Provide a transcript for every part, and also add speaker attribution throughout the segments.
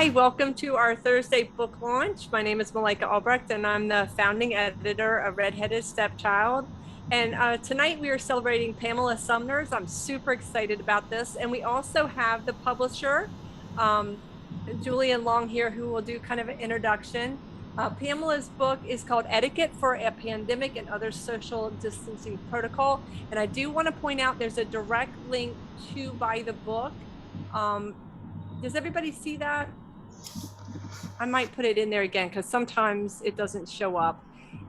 Speaker 1: Hi, welcome to our Thursday book launch. My name is Malika Albrecht, and I'm the founding editor of Redheaded Stepchild. And tonight we are celebrating Pamela Sumners. I'm super excited about this. And we also have the publisher, um, Julian Long here, who will do kind of an introduction. Pamela's book is called Etiquette for a Pandemic and Other Social Distancing Protocol. And I do want to point out there's a direct link to buy the book. Does everybody see that? I might put it in there again because sometimes it doesn't show up.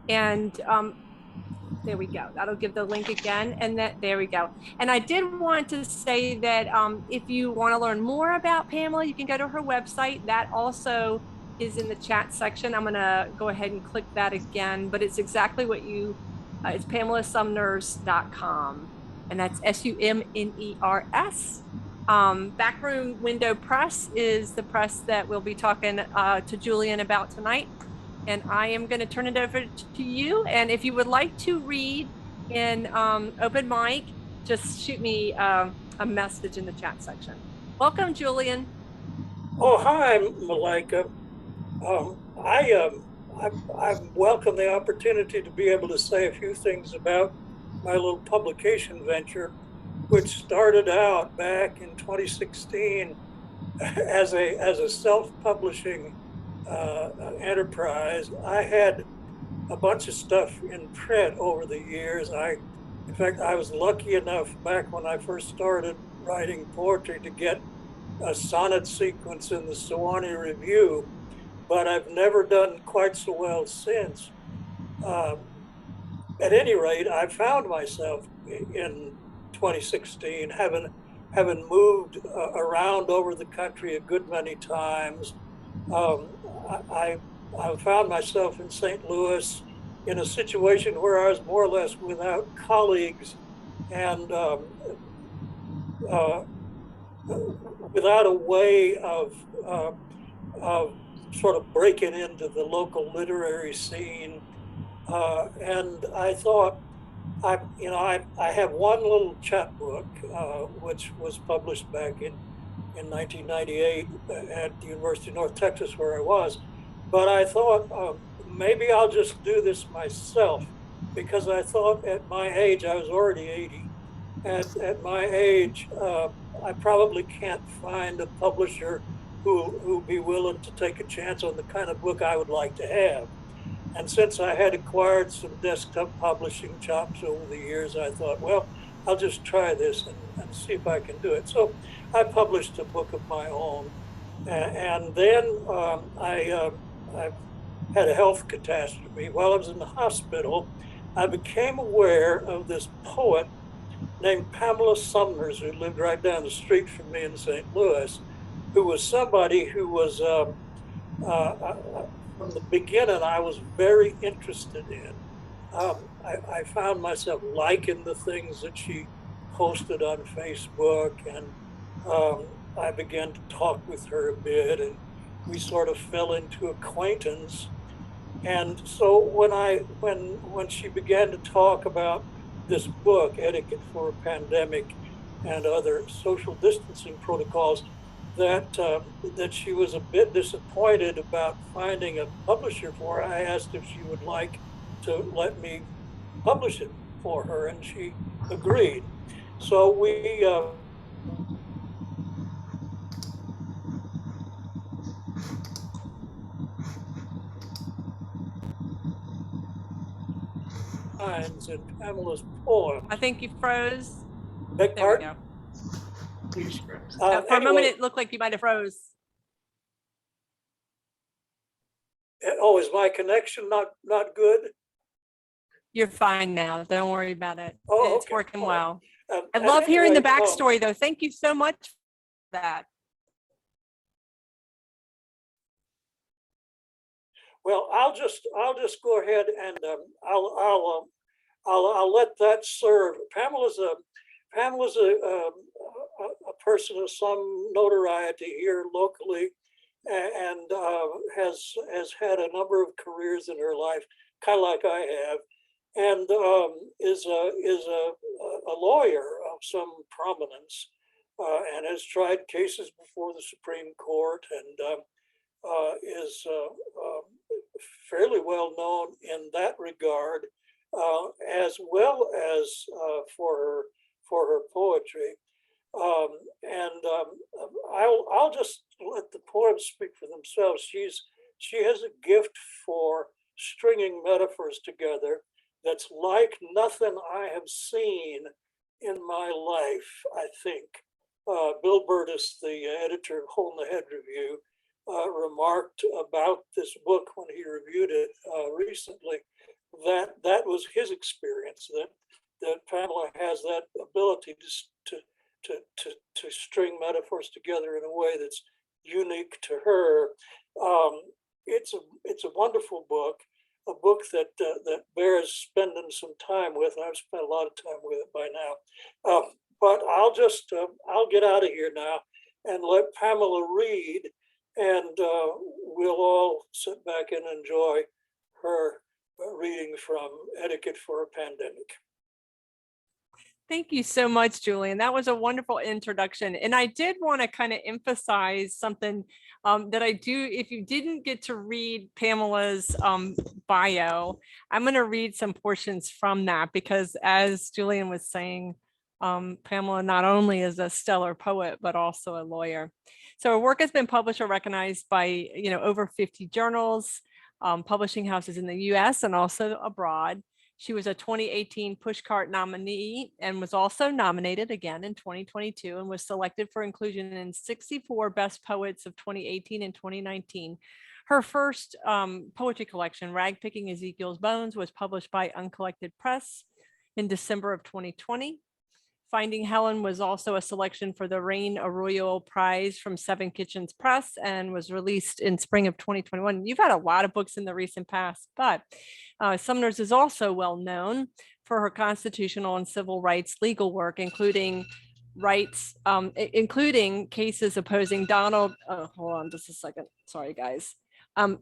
Speaker 1: And there we go. That'll give the link again. And there we go. And I did want to say that if you want to learn more about Pamela, you can go to her website. That also is in the chat section. I'm going to go ahead and click that again, but it's exactly what it's PamelaSumners.com. And that's Sumners. Backroom Window Press is the press that we'll be talking to Julian about tonight. And I am going to turn it over to you. And if you would like to read in open mic, just shoot me a message in the chat section. Welcome, Julian.
Speaker 2: Oh, hi, Malika. I welcome the opportunity to be able to say a few things about my little publication venture, which started out back in 2016 as a self-publishing enterprise. I had a bunch of stuff in print over the years. In fact, I was lucky enough back when I first started writing poetry to get a sonnet sequence in the Sewanee Review, but I've never done quite so well since. At any rate, I found myself in 2016 having moved around over the country a good many times. Um, I, I found myself in St. Louis in a situation where I was more or less without colleagues and uh, without a way of sort of breaking into the local literary scene. And I thought, I have one little chapbook, which was published back in 1998 at the University of North Texas, where I was. But I thought maybe I'll just do this myself, because I thought at my age, I was already 80. At my age, I probably can't find a publisher who'd be willing to take a chance on the kind of book I would like to have. And since I had acquired some desktop publishing chops over the years, I thought, well, I'll just try this and see if I can do it. So I published a book of my own. And then I had a health catastrophe. While I was in the hospital, I became aware of this poet named Pamela Sumners, who lived right down the street from me in St. Louis, who was somebody who was from the beginning, I was very interested in. I found myself liking the things that she posted on Facebook, and I began to talk with her a bit, and we sort of fell into acquaintance. And so when she began to talk about this book, Etiquette for a Pandemic and Other Social Distancing Protocols, that she was a bit disappointed about finding a publisher for it, I asked if she would like to let me publish it for her, and she agreed. So we lines in Pamela's poems.
Speaker 1: I think you froze.
Speaker 2: Beg
Speaker 1: There we
Speaker 2: pardon?
Speaker 1: go. For a moment, it looked like you might have froze.
Speaker 2: Oh, is my connection not good?
Speaker 1: You're fine now. Don't worry about it.
Speaker 2: Oh,
Speaker 1: it's
Speaker 2: okay.
Speaker 1: working well. I
Speaker 2: And
Speaker 1: love hearing the
Speaker 2: anyway,
Speaker 1: backstory, though. Thank you so much for that.
Speaker 2: Well, I'll just go ahead and I'll let that serve. Pamela's a person of some notoriety here locally, and has had a number of careers in her life, kind of like I have, and is a lawyer of some prominence, and has tried cases before the Supreme Court, and is fairly well known in that regard, as well as for her poetry. I'll just let the poems speak for themselves. She has a gift for stringing metaphors together that's like nothing I have seen in my life, I think. Bill Burtis, the editor of Hole in the Head Review, remarked about this book when he reviewed it recently, that was his experience, that Pamela has that ability to string metaphors together in a way that's unique to her. It's a wonderful book, a book that bears spending some time with. And I've spent a lot of time with it by now. But I'll get out of here now and let Pamela read, and we'll all sit back and enjoy her reading from Etiquette for a Pandemic.
Speaker 1: Thank you so much, Julian. That was a wonderful introduction. And I did want to kind of emphasize something that I do. If you didn't get to read Pamela's bio, I'm going to read some portions from that, because as Julian was saying, Pamela not only is a stellar poet, but also a lawyer. So her work has been published or recognized by, over 50 journals, publishing houses in the US and also abroad. She was a 2018 Pushcart nominee and was also nominated again in 2022 and was selected for inclusion in 64 Best Poets of 2018 and 2019. Her first poetry collection, Ragpicking Ezekiel's Bones, was published by UnCollected Press in December of 2020. Finding Helen was also a selection for the Rane Arroyo Prize from Seven Kitchens Press and was released in spring of 2021. You've had a lot of books in the recent past, but Sumners is also well known for her constitutional and civil rights legal work, including cases opposing Donald. Hold on just a second. Sorry, guys. I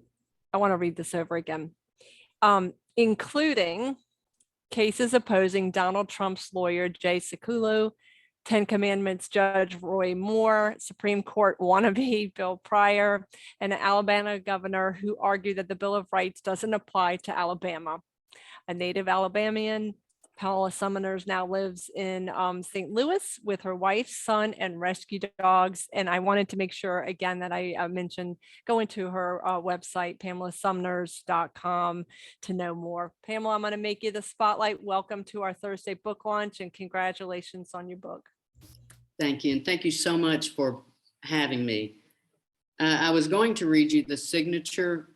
Speaker 1: want to read this over again. Including cases opposing Donald Trump's lawyer, Jay Sekulow, 10 Commandments Judge Roy Moore, Supreme Court wannabe Bill Pryor, and an Alabama governor who argued that the Bill of Rights doesn't apply to Alabama. A native Alabamian, Pamela Sumners now lives in St. Louis with her wife, son, and rescue dogs. And I wanted to make sure, again, that I mentioned going to her website, PamelaSumners.com, to know more. Pamela, I'm going to make you the spotlight. Welcome to our Thursday book launch, and congratulations on your book.
Speaker 3: Thank you. And thank you so much for having me. I was going to read you the signature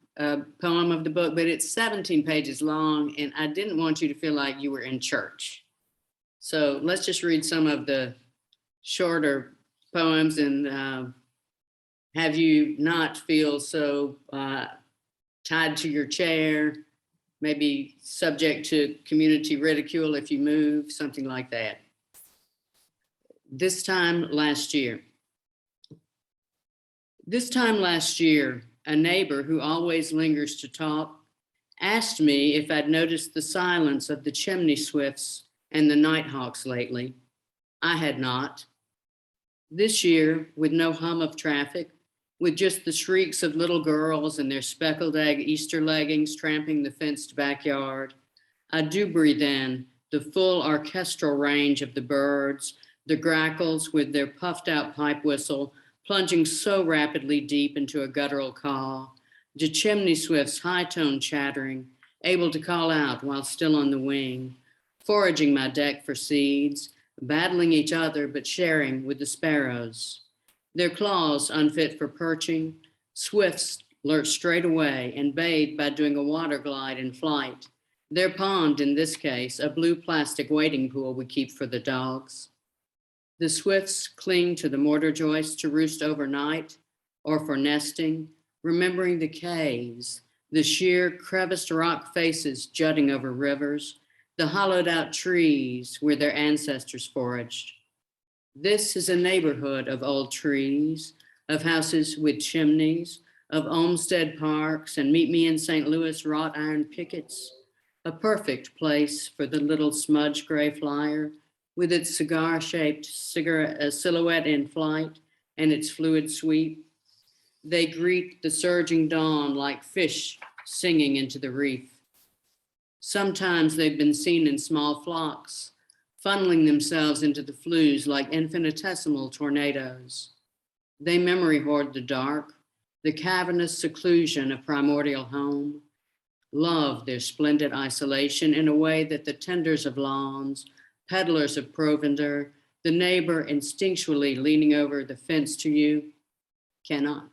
Speaker 3: poem of the book, but it's 17 pages long, and I didn't want you to feel like you were in church. So let's just read some of the shorter poems and have you not feel so tied to your chair, maybe subject to community ridicule if you move, something like that. This time last year, a neighbor who always lingers to talk asked me if I'd noticed the silence of the chimney swifts and the nighthawks lately. I had not. This year, with no hum of traffic, with just the shrieks of little girls in their speckled egg Easter leggings tramping the fenced backyard, I do breathe in the full orchestral range of the birds, the grackles with their puffed out pipe whistle plunging so rapidly deep into a guttural call, the chimney swift's high-toned chattering, able to call out while still on the wing, foraging my deck for seeds, battling each other but sharing with the sparrows. Their claws unfit for perching, swifts lurch straight away and bathe by doing a water glide in flight. Their pond, in this case, a blue plastic wading pool we keep for the dogs. The swifts cling to the mortar joists to roost overnight or for nesting, remembering the caves, the sheer creviced rock faces jutting over rivers, the hollowed out trees where their ancestors foraged. This is a neighborhood of old trees, of houses with chimneys, of Olmsted parks and Meet Me in St. Louis wrought iron pickets, a perfect place for the little smudge gray flyer with its cigar-shaped silhouette in flight and its fluid sweep. They greet the surging dawn like fish singing into the reef. Sometimes they've been seen in small flocks, funneling themselves into the flues like infinitesimal tornadoes. They memory hoard the dark, the cavernous seclusion of primordial home, love their splendid isolation in a way that the tenders of lawns, peddlers of provender, the neighbor instinctually leaning over the fence to you cannot.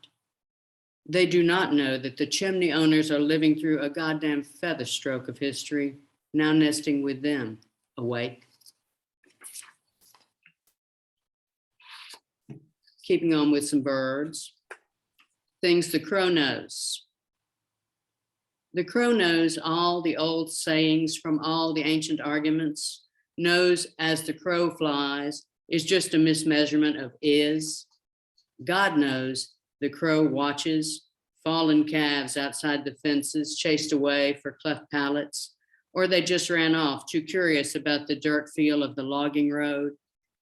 Speaker 3: They do not know that the chimney owners are living through a goddamn feather stroke of history, now nesting with them, awake. Keeping on with some birds. Things the crow knows. The crow knows all the old sayings from all the ancient arguments, knows as the crow flies is just a mismeasurement of is. God knows the crow watches fallen calves outside the fences, chased away for cleft palates, or they just ran off, too curious about the dirt feel of the logging road.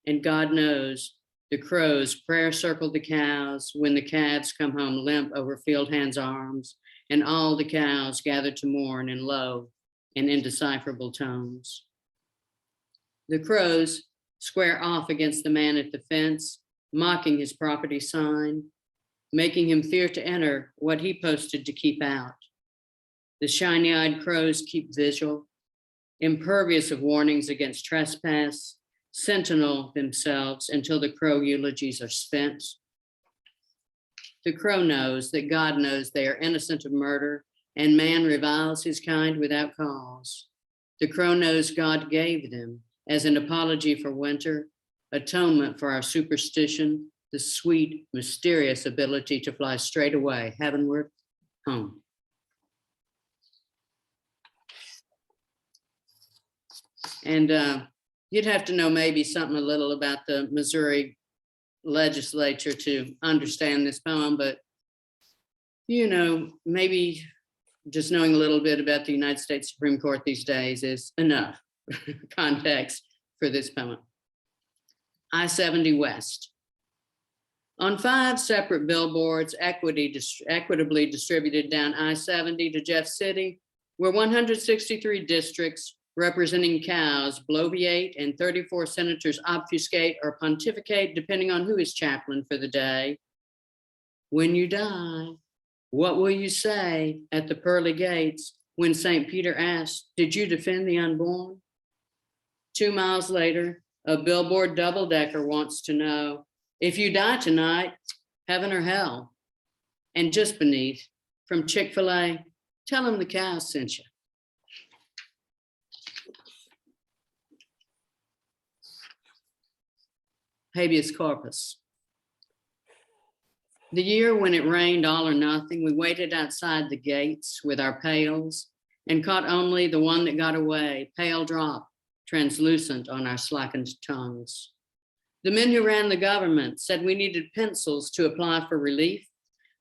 Speaker 3: And God knows the crows prayer circle the cows when the calves come home limp over field hands' arms, and all the cows gather to mourn in low and indecipherable tones. The crows square off against the man at the fence, mocking his property sign, making him fear to enter what he posted to keep out. The shiny-eyed crows keep vigil, impervious of warnings against trespass, sentinel themselves until the crow eulogies are spent. The crow knows that God knows they are innocent of murder, and man reviles his kind without cause. The crow knows God gave them, as an apology for winter, atonement for our superstition, the sweet, mysterious ability to fly straight away, heavenward, home. And you'd have to know maybe something a little about the Missouri legislature to understand this poem, but you know, maybe just knowing a little bit about the United States Supreme Court these days is enough context for this poem. I-70 West. On 5 separate billboards, equitably distributed down I-70 to Jeff City, were 163 districts representing cows bloviate and 34 senators obfuscate or pontificate, depending on who is chaplain for the day. When you die, what will you say at the pearly gates when St. Peter asked, did you defend the unborn? 2 miles later, a billboard double-decker wants to know, if you die tonight, heaven or hell? And just beneath, from Chick-fil-A, tell them the cows sent you. Habeas corpus. The year when it rained all or nothing, we waited outside the gates with our pails and caught only the one that got away, pale drop, translucent on our slackened tongues. The men who ran the government said we needed pencils to apply for relief,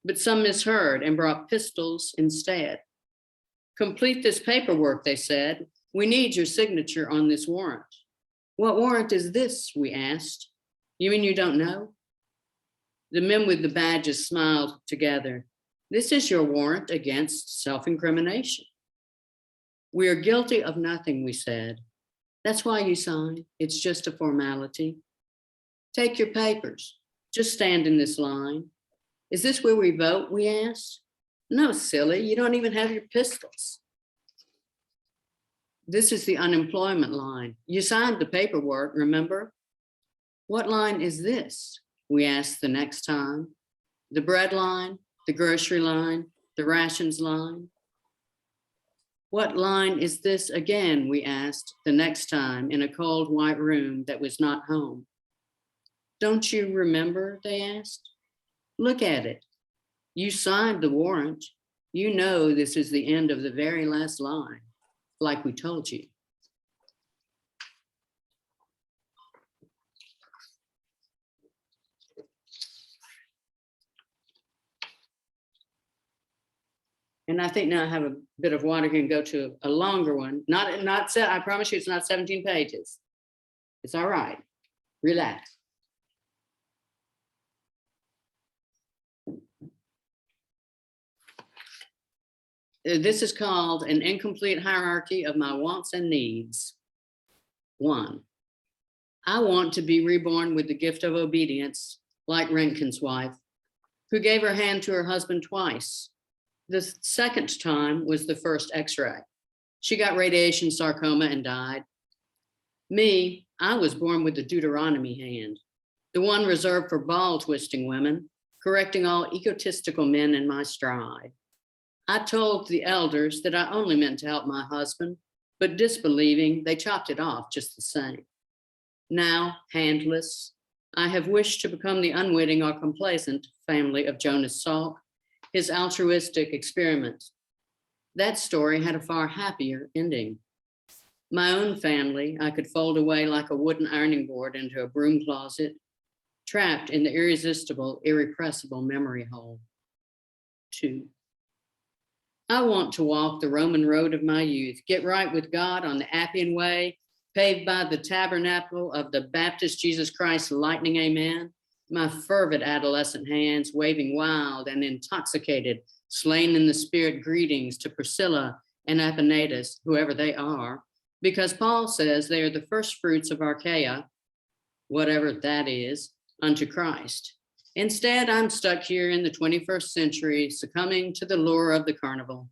Speaker 3: but some misheard and brought pistols instead. Complete this paperwork, they said. We need your signature on this warrant. What warrant is this, we asked. You mean you don't know? The men with the badges smiled together. This is your warrant against self-incrimination. We are guilty of nothing, we said. That's why you sign. It's just a formality. Take your papers. Just stand in this line. Is this where we vote, we asked. No, silly, you don't even have your pistols. This is the unemployment line. You signed the paperwork, remember? What line is this? We asked the next time. The bread line, the grocery line, the rations line. What line is this again? We asked the next time in a cold white room that was not home. Don't you remember, they asked. Look at it. You signed the warrant. You know this is the end of the very last line, like we told you. And I think now I have a bit of water, can go to a longer one. I promise you it's not 17 pages. It's all right. Relax. This is called an incomplete hierarchy of my wants and needs. 1, I want to be reborn with the gift of obedience, like Rankin's wife, who gave her hand to her husband twice. The second time was the first X-ray. She got radiation sarcoma and died. Me, I was born with the Deuteronomy hand, the one reserved for ball twisting women, correcting all egotistical men in my stride. I told the elders that I only meant to help my husband, but disbelieving, they chopped it off just the same. Now, handless, I have wished to become the unwitting or complacent family of Jonas Salk, his altruistic experiment. That story had a far happier ending. My own family, I could fold away like a wooden ironing board into a broom closet, trapped in the irresistible, irrepressible memory hole. 2, I want to walk the Roman road of my youth, get right with God on the Appian Way, paved by the tabernacle of the Baptist Jesus Christ lightning amen, my fervid adolescent hands waving wild and intoxicated, slain in the spirit greetings to Priscilla and Epaenetus, whoever they are, because Paul says they are the first fruits of Archaea, whatever that is, unto Christ. Instead, I'm stuck here in the 21st century, succumbing to the lure of the carnival.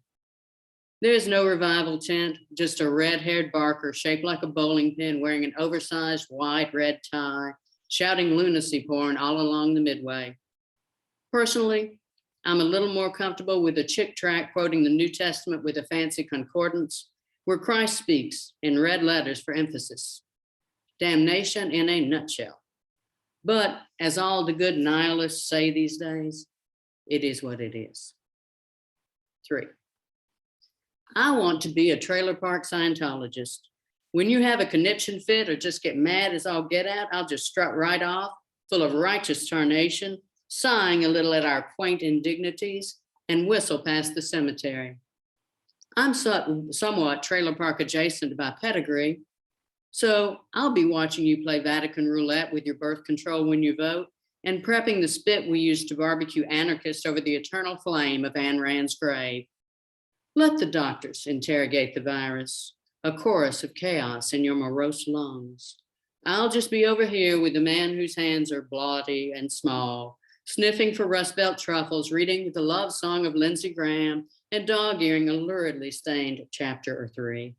Speaker 3: There's no revival tent, just a red-haired barker shaped like a bowling pin wearing an oversized white red tie, shouting lunacy porn all along the midway. Personally, I'm a little more comfortable with a chick tract quoting the New Testament with a fancy concordance, where Christ speaks in red letters for emphasis. Damnation in a nutshell. But as all the good nihilists say these days, it is what it is. 3, I want to be a trailer park Scientologist. When you have a conniption fit or just get mad as all get out, I'll just strut right off, full of righteous tarnation, sighing a little at our quaint indignities, and whistle past the cemetery. I'm somewhat trailer park adjacent by pedigree, so I'll be watching you play Vatican roulette with your birth control when you vote, and prepping the spit we use to barbecue anarchists over the eternal flame of Ayn Rand's grave. Let the doctors interrogate the virus, a chorus of chaos in your morose lungs. I'll just be over here with the man whose hands are blotty and small, sniffing for Rust Belt truffles, reading the love song of Lindsey Graham, and dog-earing a luridly stained chapter or 3.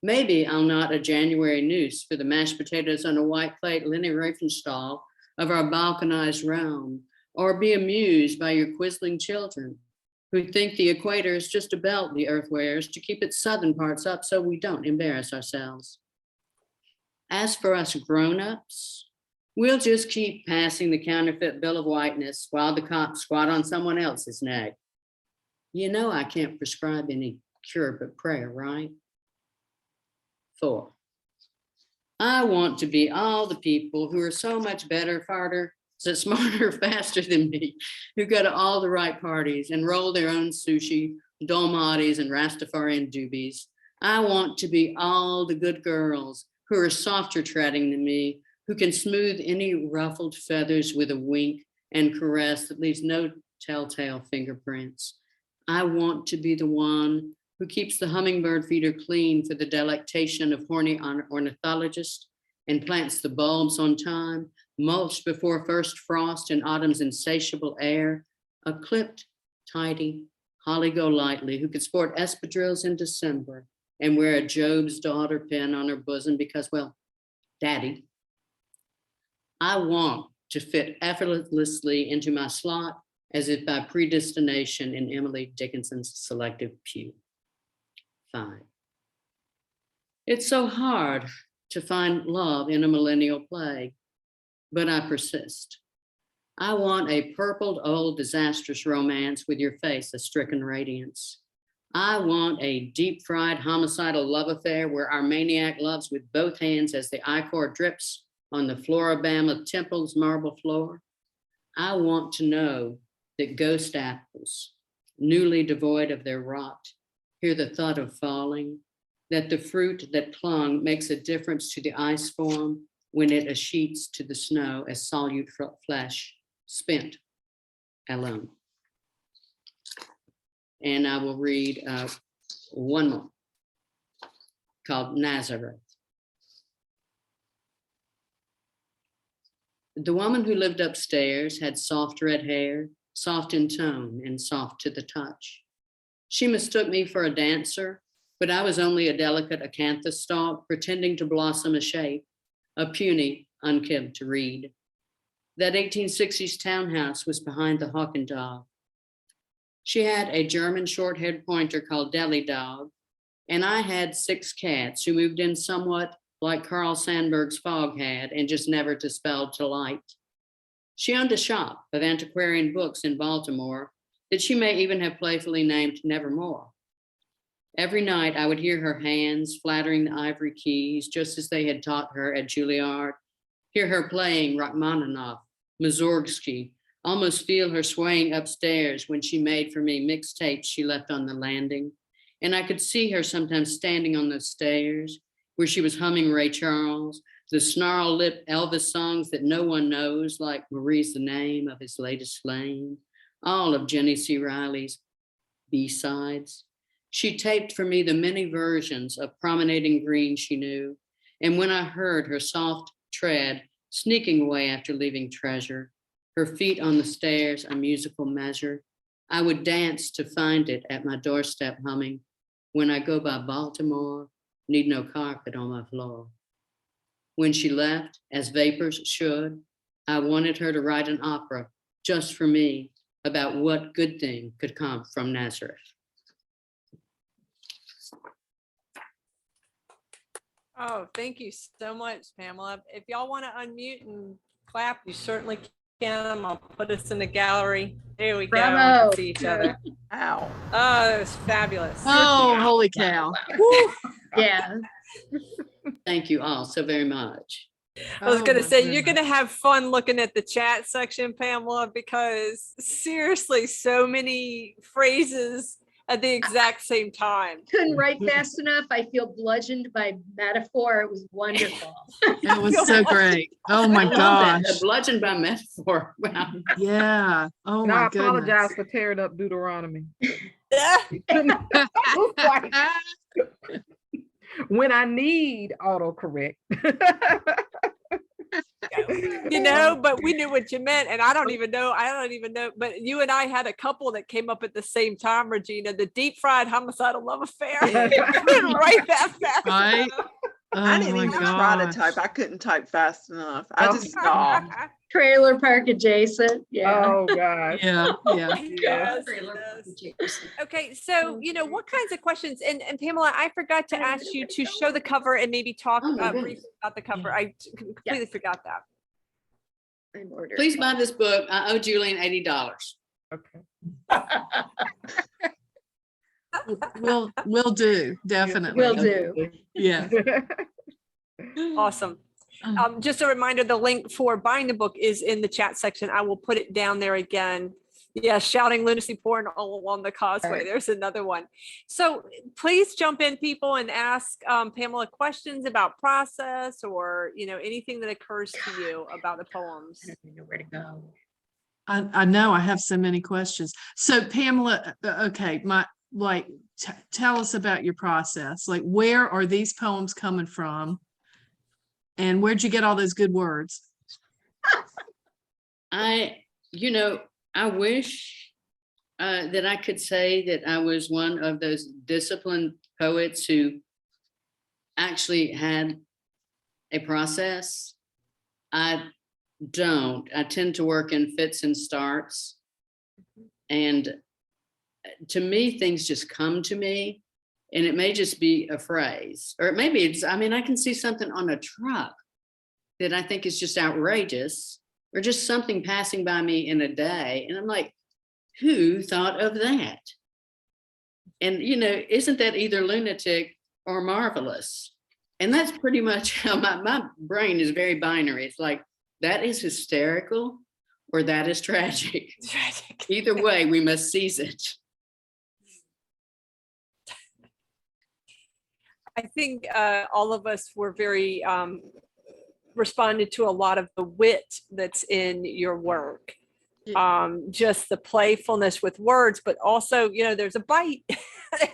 Speaker 3: Maybe I'll knot a January noose for the mashed potatoes on a white plate Leni Riefenstahl of our balkanized realm, or be amused by your quizzling children who think the equator is just a belt the earth wears to keep its southern parts up so we don't embarrass ourselves. As for us grown-ups, we'll just keep passing the counterfeit bill of whiteness while the cops squat on someone else's neck. You know I can't prescribe any cure but prayer, right? 4, I want to be all the people who are so much better, farther, smarter, faster than me, who go to all the right parties and roll their own sushi, dolmatis, and Rastafarian doobies. I want to be all the good girls who are softer treading than me, who can smooth any ruffled feathers with a wink and caress that leaves no telltale fingerprints. I want to be the one who keeps the hummingbird feeder clean for the delectation of horny ornithologists and plants the bulbs on time, mulched before first frost in autumn's insatiable air, a clipped, tidy, holly go lightly, who could sport espadrilles in December and wear a Job's daughter pin on her bosom because, well, daddy. I want to fit effortlessly into my slot as if by predestination in Emily Dickinson's selective pew. 5, it's so hard to find love in a millennial plague, but I persist. I want a purpled old disastrous romance with your face a stricken radiance. I want a deep-fried homicidal love affair where our maniac loves with both hands as the ichor drips on the Floribama Temple's marble floor. I want to know that ghost apples, newly devoid of their rot, hear the thud of falling, that the fruit that clung makes a difference to the ice form when it escheats to the snow as solute flesh, spent, alone. And I will read one more called Nazareth. The woman who lived upstairs had soft red hair, soft in tone and soft to the touch. She mistook me for a dancer, but I was only a delicate acanthus stalk pretending to blossom a shape, a puny, unkempt reed. That 1860s townhouse was behind the Hawk and Dog. She had a German short-haired pointer called Deli Dog, and I had 6 cats who moved in somewhat like Carl Sandburg's Fog had and just never dispelled to light. She owned a shop of antiquarian books in Baltimore that she may even have playfully named Nevermore. Every night I would hear her hands flattering the ivory keys just as they had taught her at Juilliard, hear her playing Rachmaninoff, Mussorgsky, almost feel her swaying upstairs when she made for me mixtapes she left on the landing. And I could see her sometimes standing on those stairs where she was humming Ray Charles, the snarl lip Elvis songs that no one knows, like Marie's the Name of His Latest Flame, all of Jenny C. Riley's B-sides. She taped for me the many versions of Promenading Green she knew. And when I heard her soft tread sneaking away after leaving Treasure, her feet on the stairs, a musical measure, I would dance to find it at my doorstep humming, when I go by Baltimore, need no carpet on my floor. When she left, as vapors should, I wanted her to write an opera just for me about what good thing could come from Nazareth.
Speaker 1: Oh, thank you so much, Pamela. If y'all want to unmute and clap, you certainly can. I'm gonna put us in the gallery. There we go. We
Speaker 4: Bravo.
Speaker 1: can see each other.
Speaker 4: Ow.
Speaker 1: Oh, that was fabulous.
Speaker 5: Oh, holy cow.
Speaker 4: Yeah.
Speaker 3: Thank you all so very much.
Speaker 1: I was
Speaker 5: Oh,
Speaker 1: going to
Speaker 5: my
Speaker 1: say, you're
Speaker 5: goodness.
Speaker 1: going to have fun looking at the chat section, Pamela, because seriously, so many phrases at the exact same time.
Speaker 4: Couldn't write fast enough. I feel bludgeoned by metaphor. It was wonderful.
Speaker 5: It was so great. Oh my
Speaker 3: I love
Speaker 5: gosh.
Speaker 3: that, a bludgeon by metaphor. Wow.
Speaker 5: Yeah. Oh
Speaker 6: And I
Speaker 5: my
Speaker 6: apologize
Speaker 5: goodness.
Speaker 6: for tearing up Deuteronomy. When I need autocorrect.
Speaker 1: You know, but we knew what you meant. And I don't even know. But you and I had a couple that came up at the same time, Regina, the deep fried homicidal love affair. Couldn't write that fast.
Speaker 5: Right? Oh
Speaker 7: I didn't
Speaker 5: my
Speaker 7: even try to
Speaker 5: gosh.
Speaker 7: type. I couldn't type fast enough. I just stopped.
Speaker 4: Trailer park adjacent. Yeah.
Speaker 6: Oh, gosh.
Speaker 5: Yeah. Yeah.
Speaker 1: Yes, yes. Okay, so what kinds of questions? And Pamela, I forgot to ask you to show the cover and maybe talk
Speaker 3: Oh, my goodness.
Speaker 1: briefly about the cover. I completely forgot that.
Speaker 4: I'm ordered.
Speaker 3: Please buy this book. I owe Julian $80.
Speaker 6: Okay.
Speaker 5: We'll do. Definitely.
Speaker 4: Will do.
Speaker 5: Yeah.
Speaker 1: Awesome. Just a reminder, the link for buying the book is in the chat section. I will put it down there again. Yeah, shouting lunacy porn all along the causeway.
Speaker 4: Right.
Speaker 1: There's another one. So please jump in, people, and ask Pamela questions about process or anything that occurs to you about the poems.
Speaker 4: I don't even know where to go.
Speaker 5: I know I have so many questions. So Pamela, okay, tell us about your process. Like, where are these poems coming from? And where'd you get all those good words?
Speaker 3: I wish that I could say that I was one of those disciplined poets who actually had a process. I don't. I tend to work in fits and starts. And to me, things just come to me. And it may just be a phrase, or maybe I can see something on a truck that I think is just outrageous, or just something passing by me in a day. And I'm like, who thought of that? And, isn't that either lunatic or marvelous? And that's pretty much how my brain is very binary. It's like, that is hysterical or that is tragic.
Speaker 1: Tragic.
Speaker 3: Either way, we must seize it.
Speaker 1: I think all of us were very responded to a lot of the wit that's in your work. just the playfulness with words, but also, there's a bite.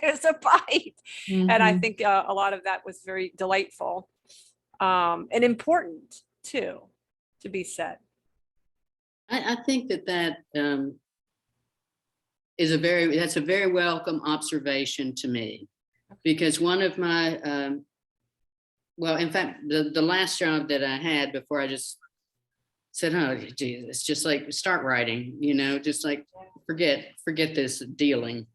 Speaker 1: There's a bite. And I
Speaker 5: Mhm.
Speaker 1: think a lot of that was very delightful and important too, to be said.
Speaker 3: I think that that's a very welcome observation to me, because one of my, well, in fact, the last job that I had before I just said, oh, geez, it's just like start writing, just like forget this dealing,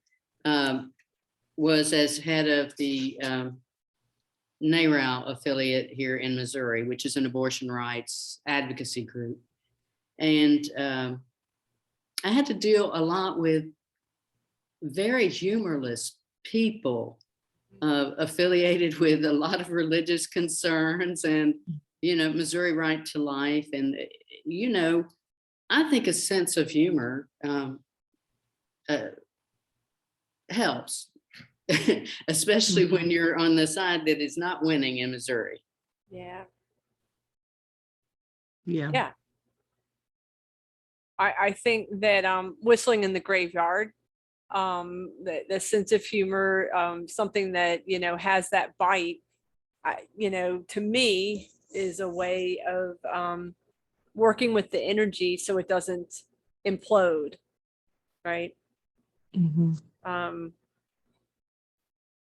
Speaker 3: was as head of the NARAL affiliate here in Missouri, which is an abortion rights advocacy group. And I had to deal a lot with very humorless people affiliated with a lot of religious concerns and, Missouri Right to Life. And, I think a sense of humor helps, especially when you're on the side that is not winning in Missouri.
Speaker 1: Yeah.
Speaker 5: Yeah.
Speaker 1: Yeah. I think that whistling in the graveyard, the sense of humor, something that, has that bite, to me is a way of working with the energy so it doesn't implode, right?
Speaker 5: Mhm.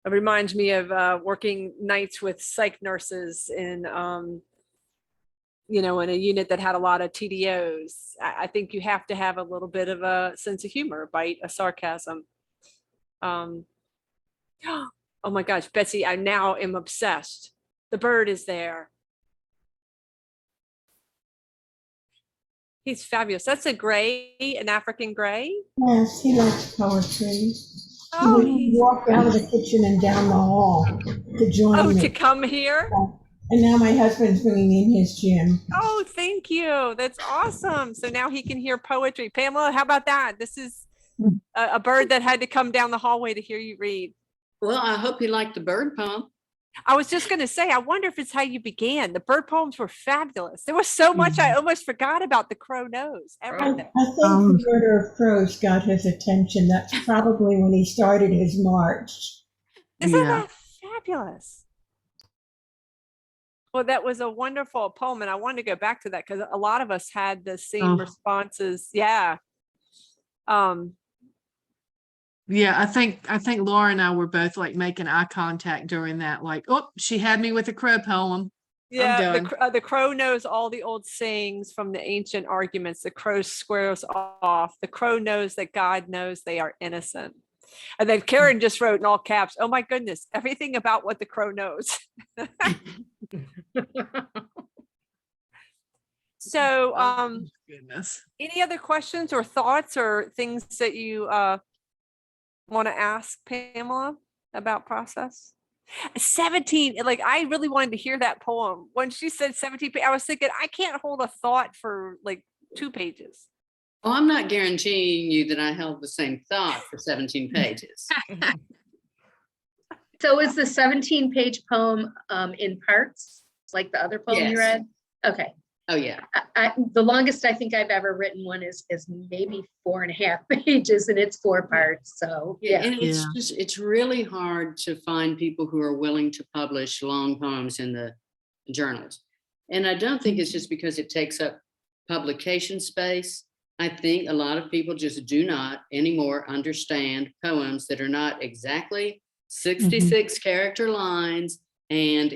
Speaker 1: It reminds me of working nights with psych nurses in in a unit that had a lot of TDOs. I think you have to have a little bit of a sense of humor, a bite, a sarcasm. Oh my gosh, Betsy, I now am obsessed. The bird is there. He's fabulous. That's a gray, an African gray.
Speaker 8: Yes, he likes poetry. He
Speaker 1: Oh,
Speaker 8: would
Speaker 1: he's
Speaker 8: walk out of the kitchen and down the hall to join
Speaker 1: to
Speaker 8: me.
Speaker 1: come here.
Speaker 8: And now my husband's bringing in his gym.
Speaker 1: Oh, thank you. That's awesome. So now he can hear poetry. Pamela, how about that? This is a bird that had to come down the hallway to hear you read.
Speaker 3: Well, I hope you like the bird poem.
Speaker 1: I was just going to say, I wonder if it's how you began. The bird poems were fabulous. There was so much I almost forgot about the crow nose.
Speaker 8: I
Speaker 1: Everything.
Speaker 8: think the murder of crows got his attention. That's probably when he started his march.
Speaker 1: Isn't
Speaker 5: Yeah.
Speaker 1: that fabulous? Well, that was a wonderful poem, and I wanted to go back to that because a lot of us had the same responses. Yeah.
Speaker 5: Yeah, I think Laura and I were both like making eye contact during that. Like, oh, she had me with a crow poem.
Speaker 1: Yeah,
Speaker 5: I'm done.
Speaker 1: the crow knows all the old sayings from the ancient arguments. The crow squares off. The crow knows that God knows they are innocent. And then Karen just wrote in all caps, oh my goodness, everything about what the crow knows. So
Speaker 5: Goodness.
Speaker 1: any other questions or thoughts or things that you want to ask Pamela about process? 17, like I really wanted to hear that poem. When she said 17, I was thinking I can't hold a thought for like 2 pages.
Speaker 3: Oh, I'm not guaranteeing you that I held the same thought for 17 pages.
Speaker 4: So is the 17-page poem in parts, like the other poem you
Speaker 3: Yes.
Speaker 4: read? Okay.
Speaker 3: Oh yeah.
Speaker 4: The longest I think I've ever written one is maybe 4.5 pages, and it's 4 parts. So yeah.
Speaker 3: And it's really hard to find people who are willing to publish long poems in the journals. And I don't think it's just because it takes up publication space. I think a lot of people just do not anymore understand poems that are not exactly 66 character lines and,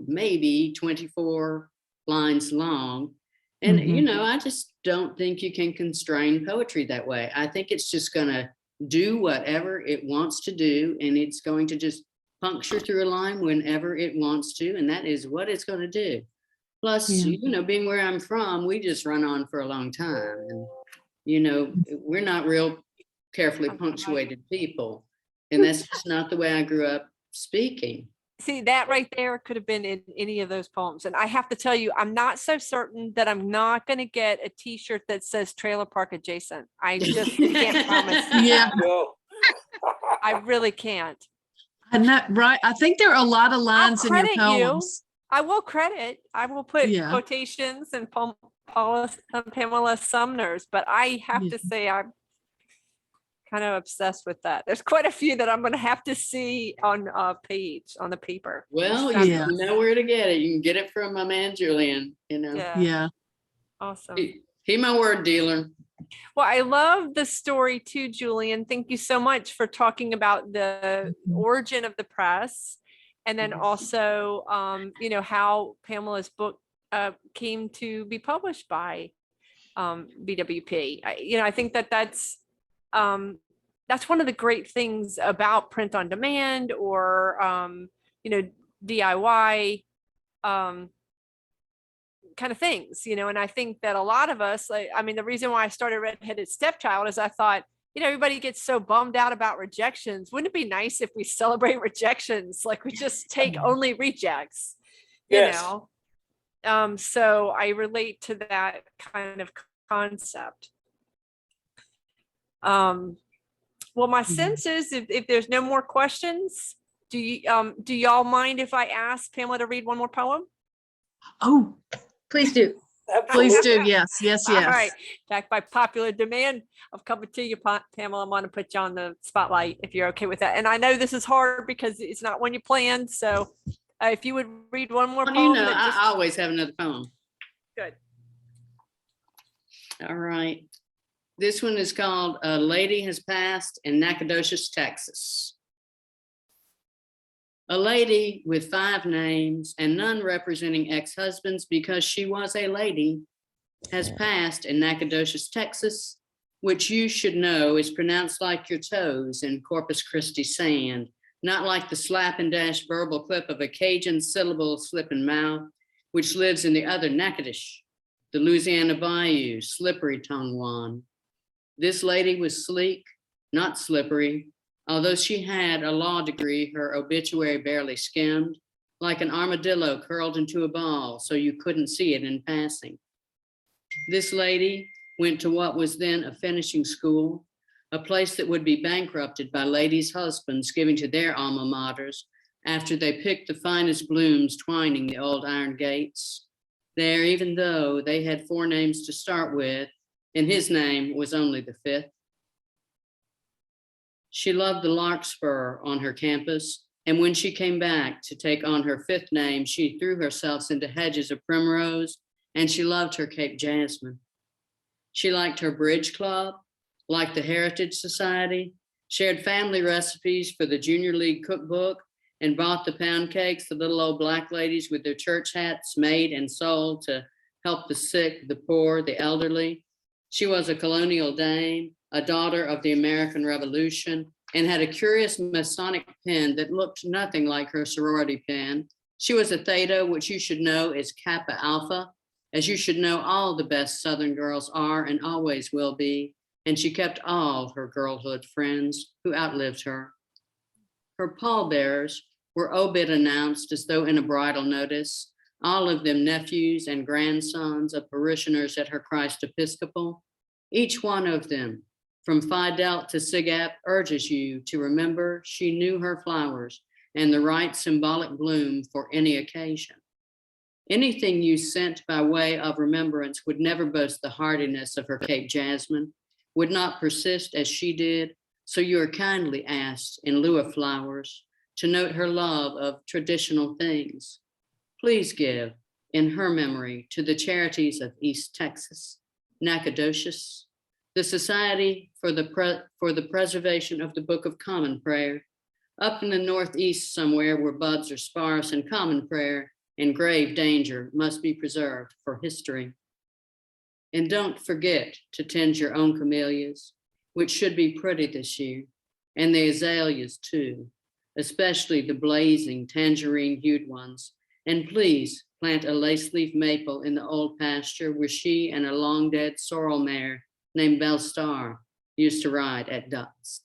Speaker 3: maybe 24 lines long. And, I just don't think you can constrain poetry that way. I think it's just going to do whatever it wants to do, and it's going to just puncture through a line whenever it wants to, and that is what it's going to do. Plus, being where I'm from, we just run on for a long time, and we're not real carefully punctuated people, and that's just not the way I grew up speaking.
Speaker 1: See, that right there could have been in any of those poems. And I have to tell you, I'm not so certain that I'm not going to get a t-shirt that says trailer park adjacent. I just can't promise.
Speaker 5: Yeah,
Speaker 2: No.
Speaker 1: I really can't.
Speaker 5: and that right. I think there are a lot of
Speaker 1: I'll
Speaker 5: lines in your
Speaker 1: credit
Speaker 5: poems.
Speaker 1: I will credit. I will put
Speaker 5: Yeah.
Speaker 1: quotations and Pamela Sumners, but I have
Speaker 5: Yeah.
Speaker 1: to say I'm kind of obsessed with that. There's quite a few that I'm going to have to see on a page on the paper.
Speaker 3: Well,
Speaker 1: Sounds-
Speaker 3: you know where to get it. You can get it from my man Julian, you know.
Speaker 1: Yeah,
Speaker 5: Yeah.
Speaker 1: awesome.
Speaker 3: He my word dealer.
Speaker 1: Well, I love the story too, Julian. Thank you so much for talking about the origin of the press, and then also, you know, how Pamela's book came to be published by BWP. You know, I think that that's one of the great things about print on demand or you know, DIY kind of things, you know. And I think that a lot of us, like, I mean, the reason why I started Redheaded Stepchild is I thought, you know, everybody gets so bummed out about rejections. Wouldn't it be nice if we celebrate rejections? Like we just take only rejects, you
Speaker 2: Yes.
Speaker 1: know? So I relate to that kind of concept. Well, my sense is if there's no more questions, do y'all mind if I ask Pamela to read one more poem?
Speaker 5: Oh,
Speaker 4: Please do.
Speaker 5: please
Speaker 2: Absolutely.
Speaker 5: do. Yes, yes,
Speaker 1: All
Speaker 5: yes.
Speaker 1: right. Back by popular demand, I'm coming to you, Pamela. I'm going to put you on the spotlight if you're okay with that. And I know this is hard because it's not when you planned. So if you would read one more
Speaker 3: Well,
Speaker 1: poem.
Speaker 3: you know,
Speaker 1: that just-
Speaker 3: I always have another poem.
Speaker 1: Good.
Speaker 3: All right. This one is called A Lady Has Passed in Nacogdoches, Texas. A lady with 5 names and none representing ex-husbands because she was a lady has passed in Nacogdoches, Texas, which you should know is pronounced like your toes in Corpus Christi sand, not like the slap and dash verbal clip of a Cajun syllable slipping mouth, which lives in the other Natchitoches, the Louisiana Bayou, slippery tongue one. This lady was sleek, not slippery, although she had a law degree, her obituary barely skimmed, like an armadillo curled into a ball, so you couldn't see it in passing. This lady went to what was then a finishing school, a place that would be bankrupted by ladies' husbands giving to their alma maters after they picked the finest blooms twining the old iron gates. There, even though they had 4 names to start with, and his name was only the 5th. She loved the larkspur on her campus, and when she came back to take on her 5th name, she threw herself into hedges of primrose, and she loved her Cape jasmine. She liked her bridge club, liked the Heritage Society, shared family recipes for the Junior League cookbook, and bought the pound cakes the little old black ladies with their church hats made and sold to help the sick, the poor, the elderly. She was a colonial dame, a daughter of the American Revolution, and had a curious Masonic pen that looked nothing like her sorority pen. She was a Theta, which you should know is Kappa Alpha, as you should know all the best Southern girls are and always will be, and she kept all her girlhood friends who outlived her. Her pallbearers were obit announced as though in a bridal notice, all of them nephews and grandsons of parishioners at her Christ Episcopal. Each one of them, from Phi Delt to Sigap, urges you to remember she knew her flowers and the right symbolic bloom for any occasion. Anything you sent by way of remembrance would never boast the hardiness of her Cape jasmine, would not persist as she did, so you are kindly asked, in lieu of flowers, to note her love of traditional things. Please give, in her memory, to the charities of East Texas, Nacogdoches, the Society for the Preservation of the Book of Common Prayer, up in the Northeast somewhere where buds are sparse and common prayer in grave danger must be preserved for history. And don't forget to tend your own camellias, which should be pretty this year, and the azaleas too, especially the blazing tangerine-hued ones. And please plant a lace-leaf maple in the old pasture where she and a long-dead sorrel mare named Belle Star used to ride at dusk.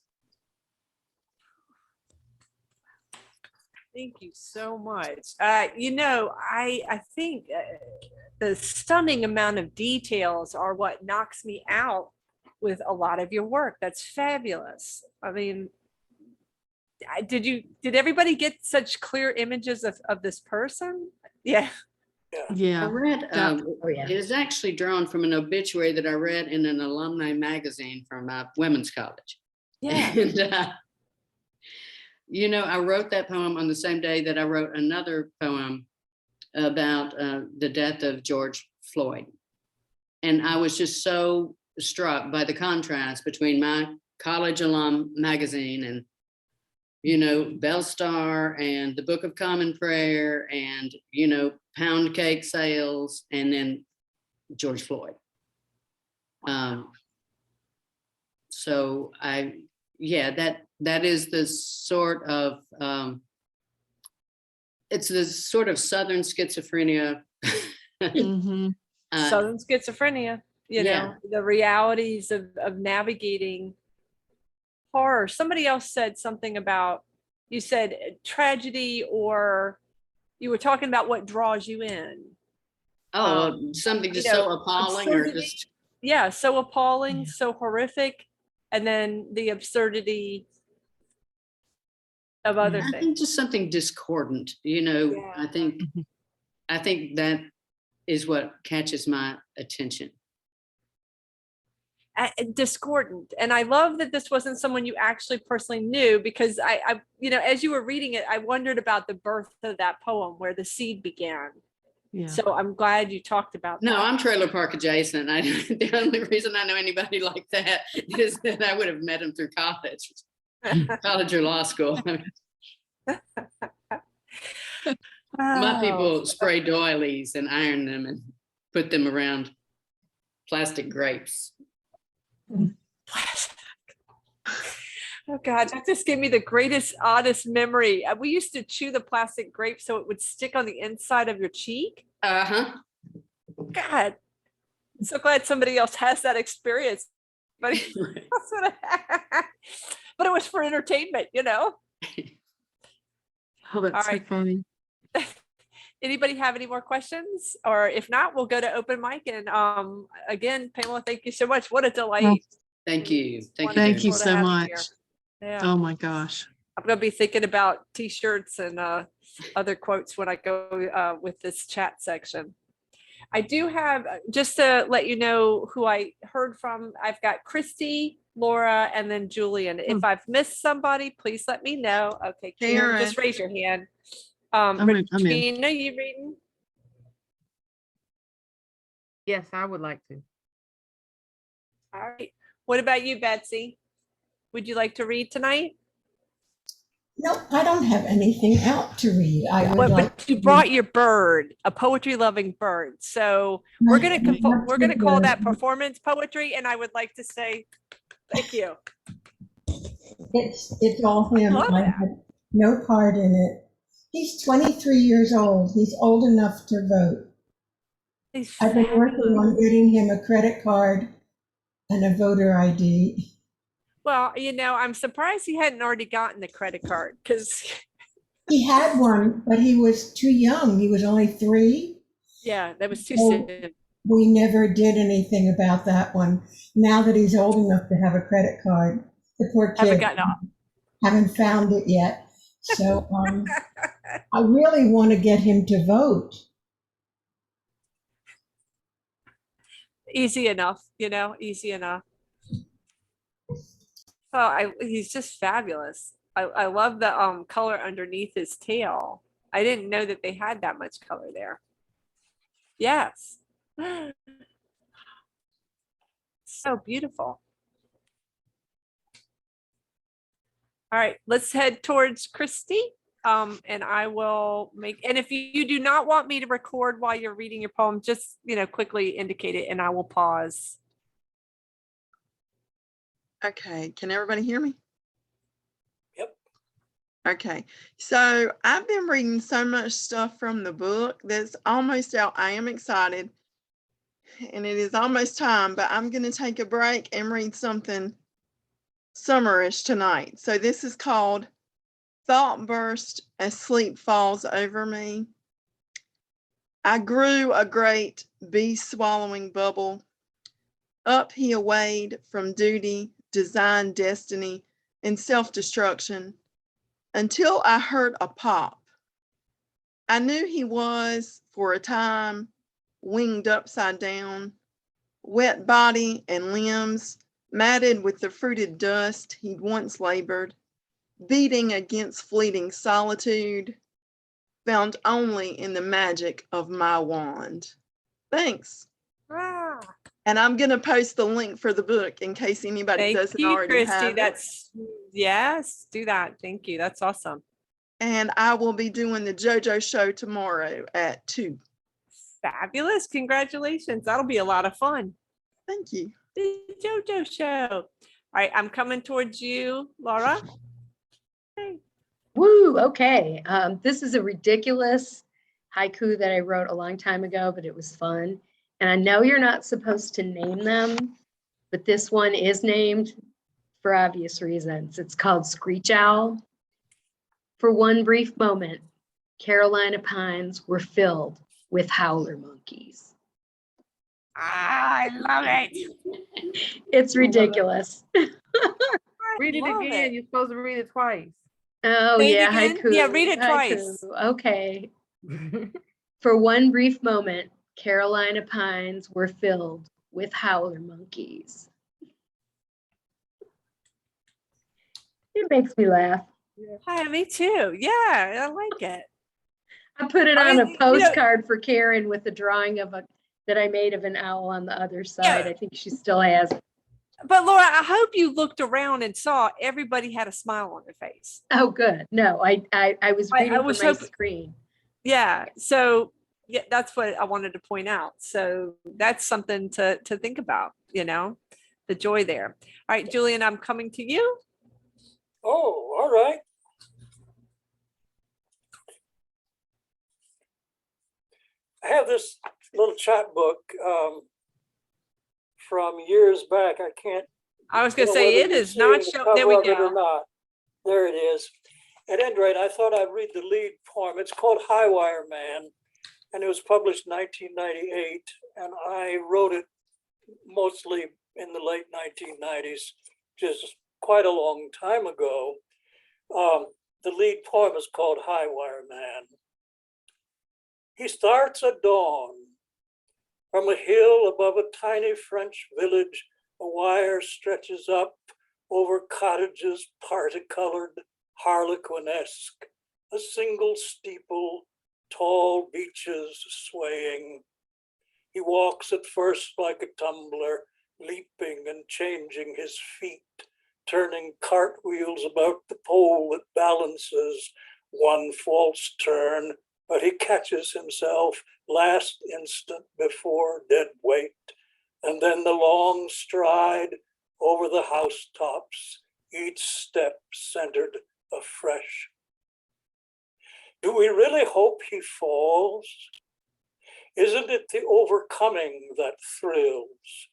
Speaker 1: Thank you so much. You know, I think the stunning amount of details are what knocks me out with a lot of your work. That's fabulous. I mean, did everybody get such clear images of this person? Yeah.
Speaker 3: I
Speaker 5: Yeah.
Speaker 3: read,
Speaker 4: Oh, yeah.
Speaker 3: it is actually drawn from an obituary that I read in an alumni magazine from women's college.
Speaker 1: Yeah.
Speaker 3: And, you know, I wrote that poem on the same day that I wrote another poem about the death of George Floyd. And I was just so struck by the contrast between my college alum magazine and, you know, Bell Star and the Book of Common Prayer and, you know, pound cake sales, and then George Floyd. So that is the sort of, it's the sort of Southern schizophrenia.
Speaker 5: Mhm.
Speaker 1: Southern schizophrenia, you
Speaker 3: yeah.
Speaker 1: know, the realities of navigating horror. Somebody else said something about, you said tragedy, or you were talking about what draws you in.
Speaker 3: Something
Speaker 1: You
Speaker 3: just
Speaker 1: know,
Speaker 3: so appalling or
Speaker 1: absurdity.
Speaker 3: just,
Speaker 1: Yeah, so appalling,
Speaker 5: Yeah.
Speaker 1: so horrific, and then the absurdity of other
Speaker 5: Yeah.
Speaker 3: I
Speaker 1: things.
Speaker 3: think just something discordant, you know.
Speaker 1: Yeah.
Speaker 3: I think that is what catches my attention.
Speaker 1: Discordant. And I love that this wasn't someone you actually personally knew, because I, you know, as you were reading it, I wondered about the birth of that poem, where the seed began.
Speaker 5: Yeah.
Speaker 1: So I'm glad you talked about
Speaker 3: No,
Speaker 1: that.
Speaker 3: I'm trailer park adjacent. The only reason I know anybody like that is that I would have met him through college or law school. My people spray doilies and iron them and put them around plastic grapes.
Speaker 1: Oh God, that just gave me the greatest, oddest memory. We used to chew the plastic grape so it would stick on the inside of your cheek.
Speaker 3: Uh-huh.
Speaker 1: God, I'm so glad somebody else has that experience. But, but it was for entertainment, you know?
Speaker 5: Oh, that's
Speaker 1: All
Speaker 5: so
Speaker 1: right.
Speaker 5: funny.
Speaker 1: Anybody have any more questions? Or if not, we'll go to open mic. And again, Pamela, thank you so much. What a delight.
Speaker 3: Thank you. Thank you.
Speaker 5: Thank you
Speaker 1: Wonderful to
Speaker 5: so
Speaker 1: have
Speaker 5: much.
Speaker 1: here. Yeah.
Speaker 5: Oh my gosh.
Speaker 1: I'm going to be thinking about t-shirts and other quotes when I go with this chat section. I do have, just to let you know who I heard from, I've got Christy, Laura, and then Julian. If I've missed somebody, please let me know. Okay, Karen, just raise your hand.
Speaker 5: I'm in.
Speaker 1: Regina, you reading?
Speaker 6: Yes, I would like to.
Speaker 1: All right. What about you, Betsy? Would you like to read tonight?
Speaker 8: No, I don't have anything out to read. I would like.
Speaker 1: But you brought your bird, a poetry-loving bird. So we're gonna call that performance poetry, and I would like to say thank you.
Speaker 8: It's all him.
Speaker 1: love
Speaker 8: I
Speaker 1: that.
Speaker 8: had no part in it. He's 23 years old. He's old enough to vote.
Speaker 1: He's
Speaker 8: I've been working
Speaker 1: fabulous.
Speaker 8: on getting him a credit card and a voter ID.
Speaker 1: Well, you know, I'm surprised he hadn't already gotten the credit card, because
Speaker 8: He had one, but he was too young. He was only 3.
Speaker 1: yeah, that was too
Speaker 8: So
Speaker 1: soon.
Speaker 8: we never did anything about that one. Now that he's old enough to have a credit card, the poor
Speaker 1: Haven't
Speaker 8: kid
Speaker 1: gotten off.
Speaker 8: haven't found it yet. So I really want to get him to vote.
Speaker 1: Easy enough, you know, easy enough. Oh, he's just fabulous. I love the color underneath his tail. I didn't know that they had that much color there. Yes. So beautiful. All right, let's head towards Christy. And I will make, and if you do not want me to record while you're reading your poem, just, you know, quickly indicate it and I will pause.
Speaker 7: Okay, can everybody hear me?
Speaker 2: Yep.
Speaker 7: Okay, so I've been reading so much stuff from the book that's almost out. I am excited and it is almost time, but I'm going to take a break and read something summerish tonight. So this is called Thought Burst as Sleep Falls Over Me. I grew a great bee-swallowing bubble. Up he awayed from duty, design, destiny, and self-destruction until I heard a pop. I knew he was, for a time, winged upside down, wet body and limbs matted with the fruited dust he'd once labored, beating against fleeting solitude, found only in the magic of my wand. Thanks.
Speaker 1: Ah,
Speaker 7: And I'm going to post the link for the book in case anybody
Speaker 1: thank
Speaker 7: doesn't
Speaker 1: you,
Speaker 7: already
Speaker 1: Christy.
Speaker 7: have it.
Speaker 1: That's, yes, do that. Thank you. That's awesome.
Speaker 7: And I will be doing the JoJo show tomorrow at 2.
Speaker 1: Fabulous. Congratulations. That'll be a lot of fun.
Speaker 7: Thank you.
Speaker 1: The JoJo show. All right, I'm coming towards you, Laura.
Speaker 4: Woo, okay. This is a ridiculous haiku that I wrote a long time ago, but it was fun. And I know you're not supposed to name them, but this one is named for obvious reasons. It's called Screech Owl. For one brief moment, Carolina pines were filled with howler monkeys.
Speaker 1: Ah, I love it.
Speaker 4: It's ridiculous.
Speaker 6: Read it
Speaker 1: Love
Speaker 6: again.
Speaker 1: it.
Speaker 6: You're supposed to read it twice.
Speaker 4: Oh,
Speaker 1: Say it
Speaker 4: yeah,
Speaker 1: again?
Speaker 4: haiku.
Speaker 1: Yeah, read it
Speaker 4: haiku.
Speaker 1: twice.
Speaker 4: Okay. For one brief moment, Carolina pines were filled with howler monkeys. It makes me laugh.
Speaker 1: Hi, me too. Yeah, I like it.
Speaker 4: I put it
Speaker 1: I
Speaker 4: on
Speaker 1: mean,
Speaker 4: a
Speaker 1: you know-
Speaker 4: postcard for Karen with a drawing of a that I made of an owl on the other side.
Speaker 1: Yeah.
Speaker 4: I think she still has it.
Speaker 1: But Laura, I hope you looked around and saw everybody had a smile on their face.
Speaker 4: Oh, good. No, I was
Speaker 1: I
Speaker 4: reading
Speaker 1: was
Speaker 4: from my
Speaker 1: hoping-
Speaker 4: screen.
Speaker 1: Yeah. So yeah, that's what I wanted to point out. So that's something to think about, the joy there. All right, Julian, I'm coming to you.
Speaker 2: Oh, all right. I have this little chapbook from years back. I can't.
Speaker 1: I was going to
Speaker 2: know
Speaker 1: say
Speaker 2: whether
Speaker 1: it
Speaker 2: you
Speaker 1: is
Speaker 2: see
Speaker 1: not
Speaker 2: the
Speaker 1: show.
Speaker 2: cover
Speaker 1: There we
Speaker 2: of it or
Speaker 1: go.
Speaker 2: not. There it is. At any rate, I thought I'd read the lead poem. It's called Highwire Man, and it was published in 1998. And I wrote it mostly in the late 1990s, just quite a long time ago. The lead poem is called Highwire Man. He starts at dawn. From a hill above a tiny French village, a wire stretches up over cottages parti-colored, harlequinesque, a single steeple, tall beeches swaying. He walks at first like a tumbler, leaping and changing his feet, turning cartwheels about the pole that balances one false turn, but he catches himself last instant before dead weight, and then the long stride over the housetops, each step centered afresh. Do we really hope he falls? Isn't it the overcoming that thrills?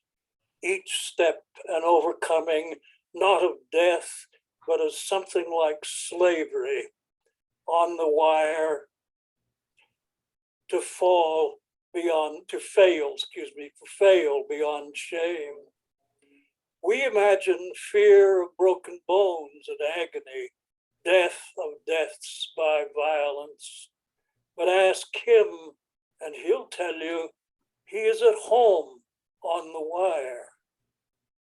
Speaker 2: Each step an overcoming, not of death, but of something like slavery, on the wire, to fail beyond shame. We imagine fear of broken bones and agony, death of deaths by violence. But ask him, and he'll tell you he is at home on the wire.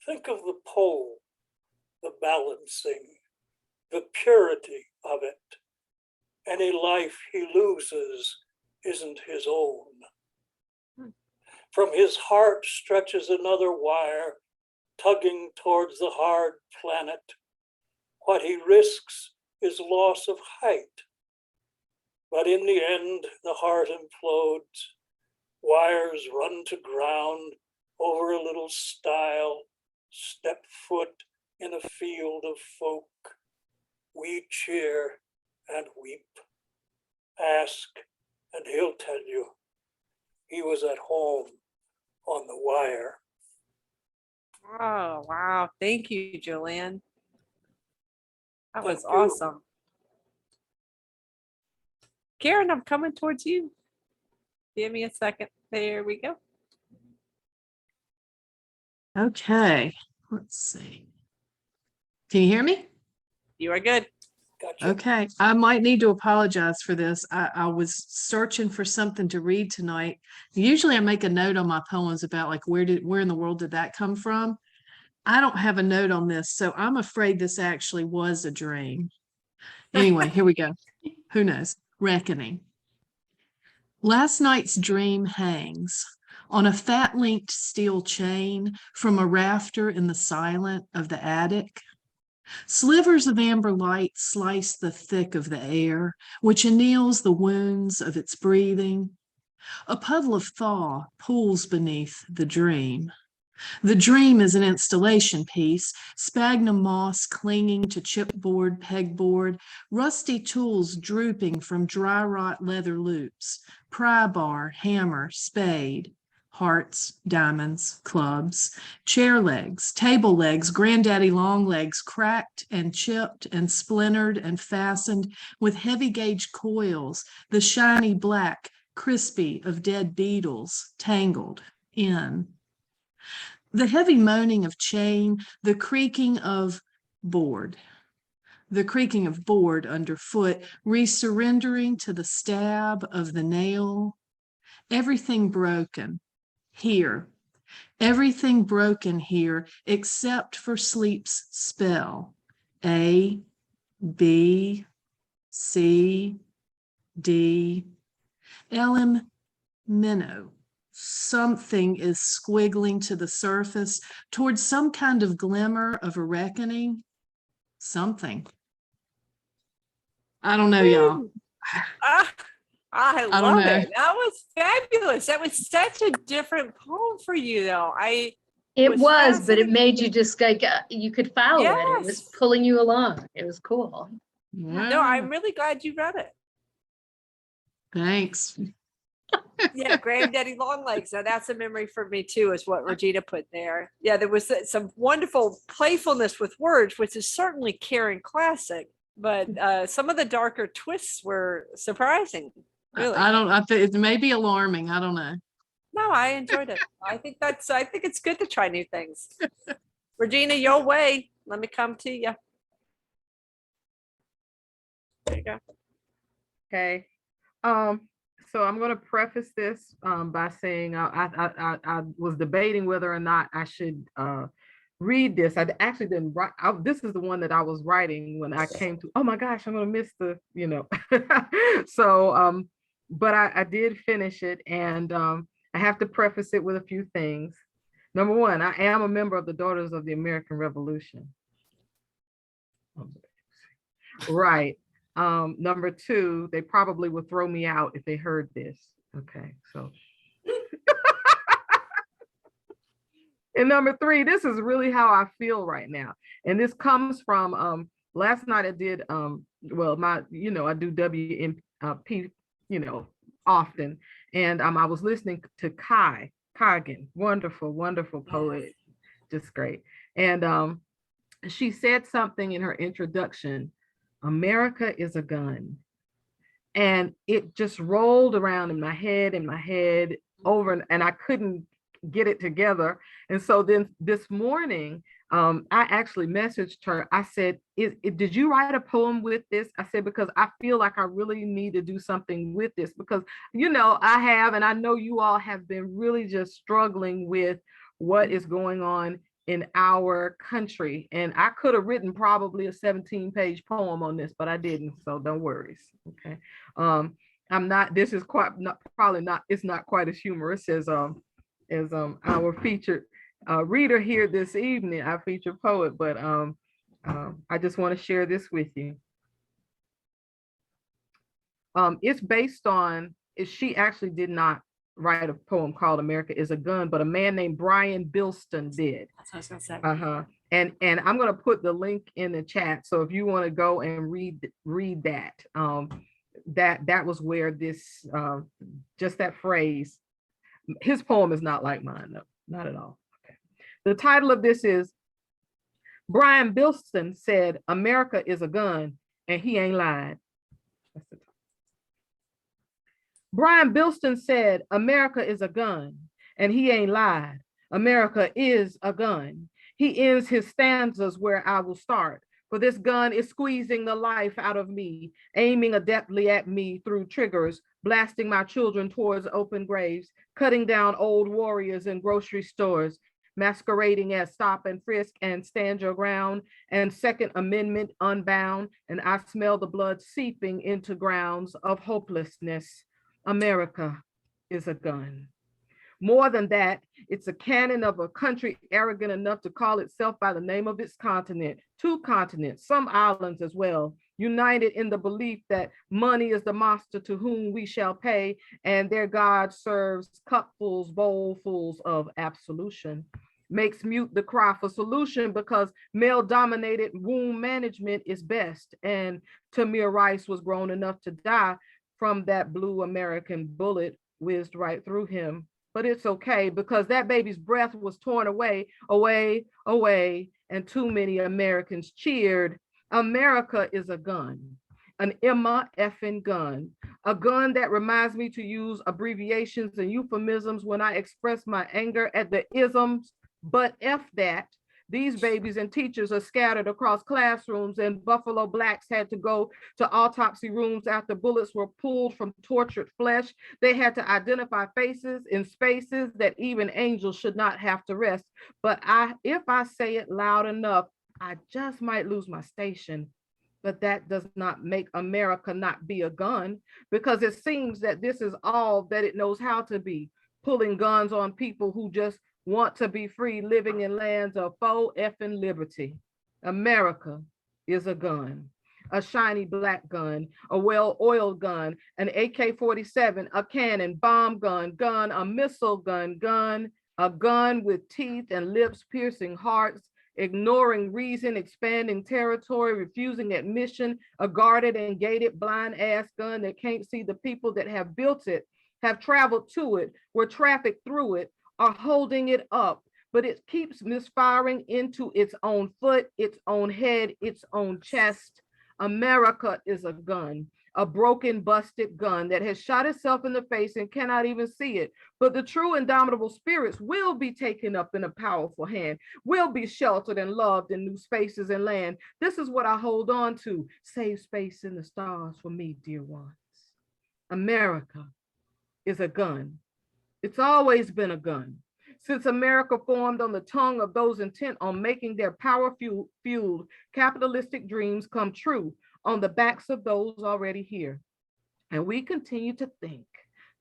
Speaker 2: Think of the pole, the balancing, the purity of it. Any life he loses isn't his own. From his heart stretches another wire, tugging towards the hard planet. What he risks is loss of height. But in the end, the heart implodes. Wires run to ground over a little stile, step foot in a field of folk. We cheer and weep. Ask, and he'll tell you he was at home on the wire.
Speaker 1: Oh, wow. Thank you, Julian. That was
Speaker 2: Thank you.
Speaker 1: awesome. Karen, I'm coming towards you. Give me a second. There we go.
Speaker 5: Okay, let's see. Can you hear me?
Speaker 1: You are good.
Speaker 2: Gotcha.
Speaker 5: Okay, I might need to apologize for this. I was searching for something to read tonight. Usually I make a note on my poems about like where in the world did that come from? I don't have a note on this, so I'm afraid this actually was a dream. Anyway, here we go. Who knows? Reckoning. Last night's dream hangs on a fat linked steel chain from a rafter in the silent of the attic. Slivers of amber light slice the thick of the air, which anneals the wounds of its breathing. A puddle of thaw pools beneath the dream. The dream is an installation piece, sphagnum moss clinging to chipboard, pegboard, rusty tools drooping from dry rot leather loops, pry bar, hammer, spade, hearts, diamonds, clubs, chair legs, table legs, granddaddy long legs, cracked and chipped and splintered and fastened with heavy gauge coils, the shiny black, crispy of dead beetles, tangled in. The heavy moaning of chain, the creaking of board underfoot, resurrendering to the stab of the nail. Everything broken here, everything broken here, except for sleep's spell. A, B, C, D, LM, minnow. Something is squiggling to the surface towards some kind of glimmer of a reckoning. Something. I don't know, y'all.
Speaker 1: I
Speaker 5: don't
Speaker 1: love
Speaker 5: know.
Speaker 1: it. That was fabulous. That was such a different poem for you, though.
Speaker 4: It was, but it
Speaker 1: fascinating.
Speaker 4: made you just like, you could follow it. It was
Speaker 1: Yes.
Speaker 4: pulling you along. It was cool.
Speaker 1: No, I'm really glad you read it.
Speaker 5: Thanks.
Speaker 1: Yeah, Granddaddy Longlegs. Now that's a memory for me too, is what Regina put there. Yeah, there was some wonderful playfulness with words, which is certainly Karen classic, but some of the darker twists were surprising. Really.
Speaker 5: I think it may be alarming. I don't know.
Speaker 1: No, I enjoyed it. I think it's good to try new things. Regina, your way. Let me come to you. There you go.
Speaker 6: Okay. So I'm going to preface this by saying I was debating whether or not I should read this. I actually didn't write. This is the one that I was writing when I came to. Oh my gosh, I'm going to miss the. So but I did finish it, and I have to preface it with a few things. Number one, I am a member of the Daughters of the American Revolution. Right. Number two, they probably would throw me out if they heard this. Okay, so. And number three, this is really how I feel right now. And this comes from last night I did well, I do WMP, often. And I was listening to Kagan, wonderful poet, just great. And she said something in her introduction. America is a gun. And it just rolled around in my head over, and I couldn't get it together. And so then this morning, I actually messaged her. I said, did you write a poem with this? I said, because I feel like I really need to do something with this, because, I have, and I know you all have been really just struggling with what is going on in our country. And I could have written probably a 17-page poem on this, but I didn't. So don't worry. Okay. I'm not, this is it's not quite as humorous as our featured reader here this evening, our featured poet, but I just want to share this with you. It's based on, she actually did not write a poem called America is a Gun, but a man named Brian Bilston did.
Speaker 1: That's what I was gonna say.
Speaker 6: And I'm gonna put the link in the chat. So if you want to go and read that, that was where this just that phrase, his poem is not like mine, no, not at all. Okay. The title of this is Brian Bilston said America is a gun and he ain't lied. That's the title. Brian Bilston said America is a gun and he ain't lied. America is a gun. He ends his stanzas where I will start. For this gun is squeezing the life out of me, aiming adeptly at me through triggers, blasting my children towards open graves, cutting down old warriors in grocery stores, masquerading as stop and frisk and stand your ground, and Second Amendment unbound, and I smell the blood seeping into grounds of hopelessness. America is a gun. More than that, it's a cannon of a country arrogant enough to call itself by the name of its continent, 2 continents, some islands as well, united in the belief that money is the master to whom we shall pay, and their God serves cupfuls, bowlfuls of absolution. Makes mute the cry for solution because male-dominated womb management is best, and Tamir Rice was grown enough to die from that blue American bullet whizzed right through him. But it's okay because that baby's breath was torn away, and too many Americans cheered. America is a gun, an Emma effing gun, a gun that reminds me to use abbreviations and euphemisms when I express my anger at the isms, but F that. These babies and teachers are scattered across classrooms, and Buffalo Blacks had to go to autopsy rooms after bullets were pulled from tortured flesh. They had to identify faces in spaces that even angels should not have to rest. But if I say it loud enough, I just might lose my station. But that does not make America not be a gun, because it seems that this is all that it knows how to be, pulling guns on people who just want to be free, living in lands of faux effing liberty. America is a gun, a shiny black gun, a well-oiled gun, an AK-47, a cannon, bomb gun, a missile gun, a gun with teeth and lips piercing hearts, ignoring reason, expanding territory, refusing admission, a guarded and gated blind ass gun that can't see the people that have built it, have traveled to it, were trafficked through it, are holding it up, but it keeps misfiring into its own foot, its own head, its own chest. America is a gun, a broken, busted gun that has shot itself in the face and cannot even see it. But the true indomitable spirits will be taken up in a powerful hand, will be sheltered and loved in new spaces and land. This is what I hold on to. Save space in the stars for me, dear ones. America is a gun. It's always been a gun. Since America formed on the tongue of those intent on making their power-fueled capitalistic dreams come true on the backs of those already here. And we continue to think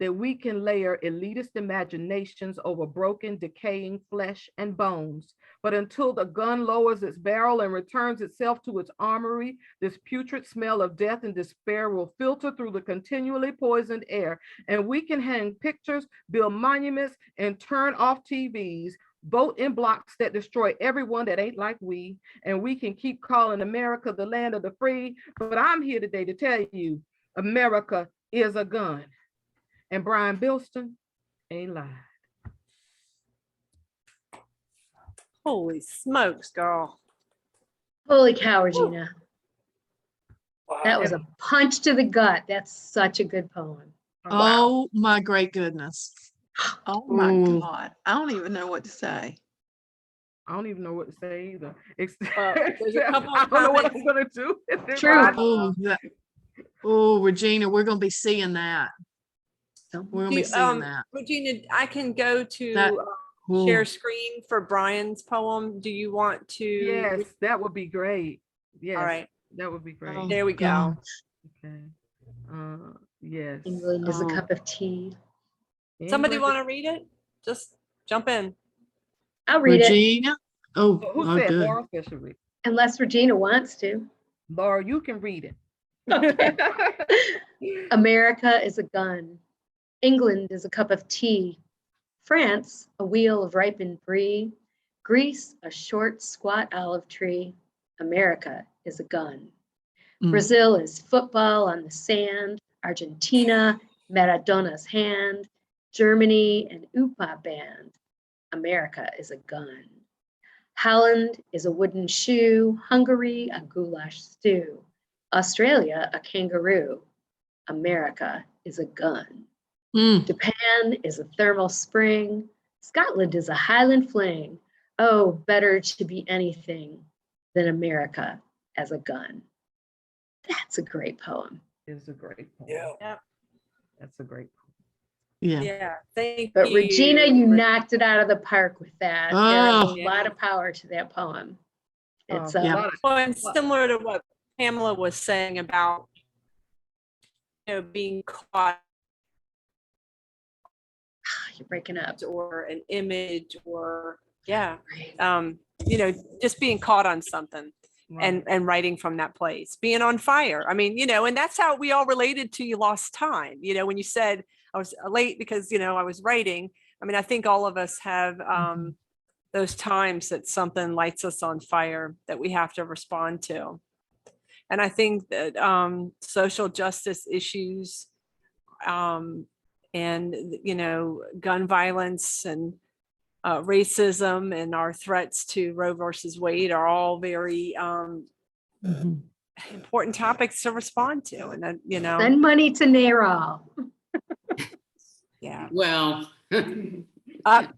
Speaker 6: that we can layer elitist imaginations over broken, decaying flesh and bones. But until the gun lowers its barrel and returns itself to its armory, this putrid smell of death and despair will filter through the continually poisoned air. And we can hang pictures, build monuments, and turn off TVs, vote in blocks that destroy everyone that ain't like we. And we can keep calling America the land of the free. But I'm here today to tell you, America is a gun. And Brian Bilston ain't lied.
Speaker 1: Holy smokes, girl.
Speaker 4: Holy cow, Regina.
Speaker 2: Wow.
Speaker 4: That was a punch to the gut. That's such a good poem.
Speaker 5: Oh my great goodness.
Speaker 7: Oh my
Speaker 5: Ooh.
Speaker 7: God. I don't even know what to say.
Speaker 6: I don't even know what to say either.
Speaker 1: There's a couple
Speaker 6: I
Speaker 1: of
Speaker 6: don't know what I'm
Speaker 1: comments.
Speaker 6: gonna do.
Speaker 4: True.
Speaker 5: Oh, Regina, we're gonna be seeing that. We're gonna be seeing that.
Speaker 1: Regina, I can go to
Speaker 5: That-
Speaker 1: share
Speaker 5: Ooh.
Speaker 1: screen for Brian's poem. Do you want to?
Speaker 6: Yes, that would be great. Yes,
Speaker 1: All right,
Speaker 6: that would be great.
Speaker 5: Oh,
Speaker 1: there we go.
Speaker 5: gosh.
Speaker 6: Okay. Yes.
Speaker 4: England is a
Speaker 5: Oh.
Speaker 4: cup of tea.
Speaker 1: Somebody
Speaker 6: England-
Speaker 1: want to read it? Just jump in.
Speaker 4: I'll read it
Speaker 5: Regina? Oh,
Speaker 6: Who
Speaker 5: oh,
Speaker 6: said
Speaker 5: good.
Speaker 6: Laura Fisher read?
Speaker 4: unless Regina wants to.
Speaker 6: Laura, you can read it.
Speaker 4: America is a gun. England is a cup of tea. France, a wheel of ripened brie. Greece, a short, squat olive tree. America is a gun.
Speaker 5: Mm.
Speaker 4: Brazil is football on the sand. Argentina, Maradona's hand. Germany, an UPA band. America is a gun. Holland is a wooden shoe. Hungary, a goulash stew. Australia, a kangaroo. America is a gun.
Speaker 5: Mm.
Speaker 4: Japan is a thermal spring. Scotland is a Highland fling. Oh, better to be anything than America as a gun. That's a great poem.
Speaker 6: It's a great poem.
Speaker 2: Yeah.
Speaker 6: That's a great poem.
Speaker 5: Yeah.
Speaker 1: Yeah, thank
Speaker 4: But
Speaker 1: you.
Speaker 4: Regina, you knocked it out of the park with that. There is
Speaker 5: Oh.
Speaker 4: a lot of power to that poem. It's
Speaker 6: A
Speaker 5: Yeah.
Speaker 6: lot of-
Speaker 1: Well, and similar to what Pamela was saying about, being caught
Speaker 4: you're breaking up.
Speaker 1: or an image or, yeah,
Speaker 4: Right.
Speaker 1: just being caught on something
Speaker 6: right.
Speaker 1: and writing from that place, being on fire. I mean, and that's how we all related to You Lost Time. When you said I was late because, I was writing. I mean, I think all of us have those times that something lights us on fire that we have to respond to. And I think that social justice issues and, gun violence and racism and our threats to Roe versus Wade are all very
Speaker 5: Mhm.
Speaker 1: important topics to respond to. And then,
Speaker 4: Send money to NARAL.
Speaker 1: yeah.
Speaker 3: Well,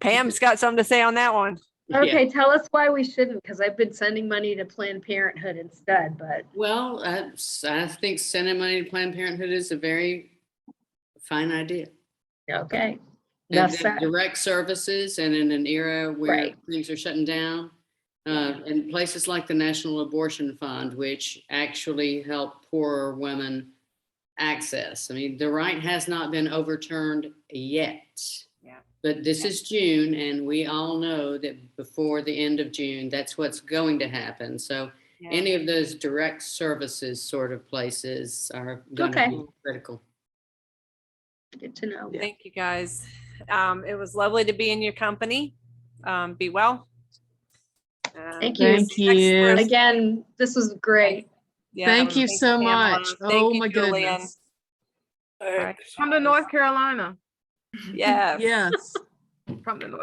Speaker 1: Pam's got something to say on that one.
Speaker 3: yeah.
Speaker 4: Okay, tell us why we shouldn't, because I've been sending money to Planned Parenthood instead, but
Speaker 3: Well, I think sending money to Planned Parenthood is a very fine idea.
Speaker 4: okay.
Speaker 3: And
Speaker 4: Enough
Speaker 3: the
Speaker 4: said.
Speaker 3: direct services, and in an era where
Speaker 4: Right.
Speaker 3: things are shutting down, and places like the National Abortion Fund, which actually help poorer women access. I mean, the right has not been overturned yet.
Speaker 1: Yeah.
Speaker 3: But this is June, and we all know that before the end of June, that's what's going to happen. So any of those direct services sort of places are going to
Speaker 4: Okay.
Speaker 3: be critical.
Speaker 4: Good to know.
Speaker 1: Thank you, guys. It was lovely to be in your company. Be well.
Speaker 4: Thank you.
Speaker 5: Thank you.
Speaker 4: Again, this was great.
Speaker 1: Yeah,
Speaker 5: Thank you
Speaker 1: thanks,
Speaker 5: so
Speaker 1: Pamela.
Speaker 5: much.
Speaker 1: Thank
Speaker 5: Oh
Speaker 1: you,
Speaker 5: my
Speaker 1: Julian.
Speaker 5: goodness.
Speaker 2: Thanks.
Speaker 6: From the North Carolina.
Speaker 1: Yes.
Speaker 5: Yes.
Speaker 6: From the North